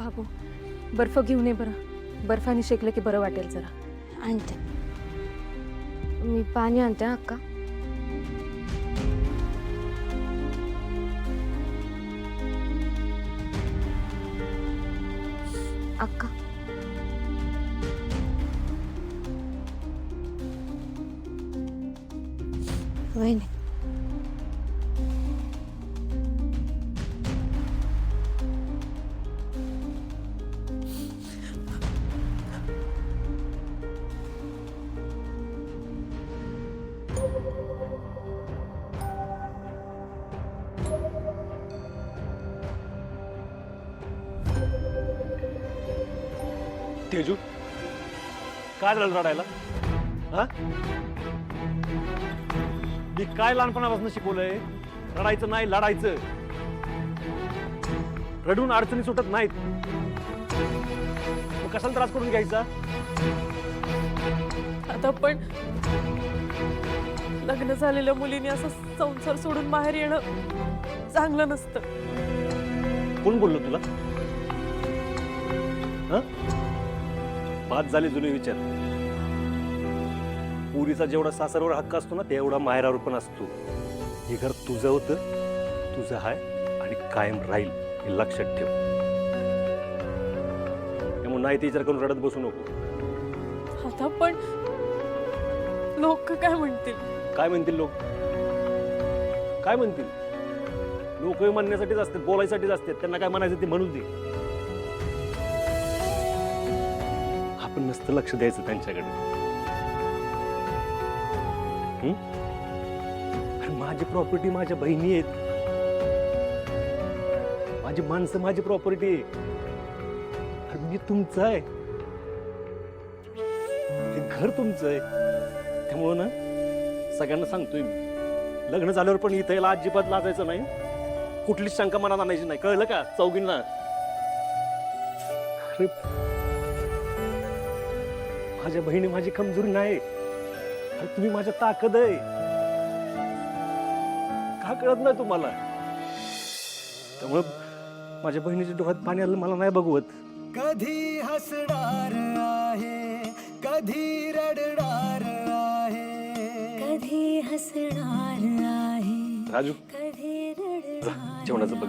बाबू बर्फ घेऊन ये बरं, बर्फाने शेकलं की बरं वाटेल जरा। आणते मी, पाणी आणते अक्का। अक्का वहिनी तेजू काय झालं रडायला? हा, मी काय लहानपणापासून शिकवलंय? रडायचं नाही, लढायचं. रडून अडचणी सुटत नाहीत. मग कशाला त्रास करून घ्यायचा? आता पण लग्न झालेल्या मुलीने असं संसार सोडून बाहेर येणं चांगलं नसतं. कोण बोललो तुला? बाद झाले जुने विचार. पुरीचा जेवढा सासरवर हक्क असतो ना तेवढा माहेरावर पण असतो. हे घर तुझं होतं, तुझं आहे आणि कायम राहील, हे लक्षात ठेव. त्यामुळे नाही ते विचार करून रडत बसू नको. आता पण लोक काय म्हणतील? काय म्हणतील लोक? काय म्हणतील? लोक म्हणण्यासाठीच असतात, बोलायसाठीच असतात. त्यांना काय म्हणायचं ते म्हणू दे. आपण नसतं लक्ष द्यायचं त्यांच्याकडे. माझी प्रॉपर्टी माझ्या बहिणी आहेत. माझी माणसं माझी प्रॉपर्टी आहे. आणि मी तुमचं आहे, हे घर तुमचं आहे. त्यामुळं ना सगळ्यांना सांगतोय मी, लग्न झाल्यावर पण इथं याला अजिबात लाजायचं नाही. कुठलीच शंका मनात आणायची नाही, कळलं का? चौघींना. अरे माझ्या बहिणी माझी कमजोरी नाही, अरे तुम्ही माझ्या ताकद आहे. का कळत नाही तुम्हाला? त्यामुळे माझ्या बहिणीच्या डोळ्यात पाणी आलं मला नाही बघवत. कधी हसणार आहे, कधी रडणार आहे, कधी हसणार आहे, राजू कधी रडणार जेवणाचं बघ.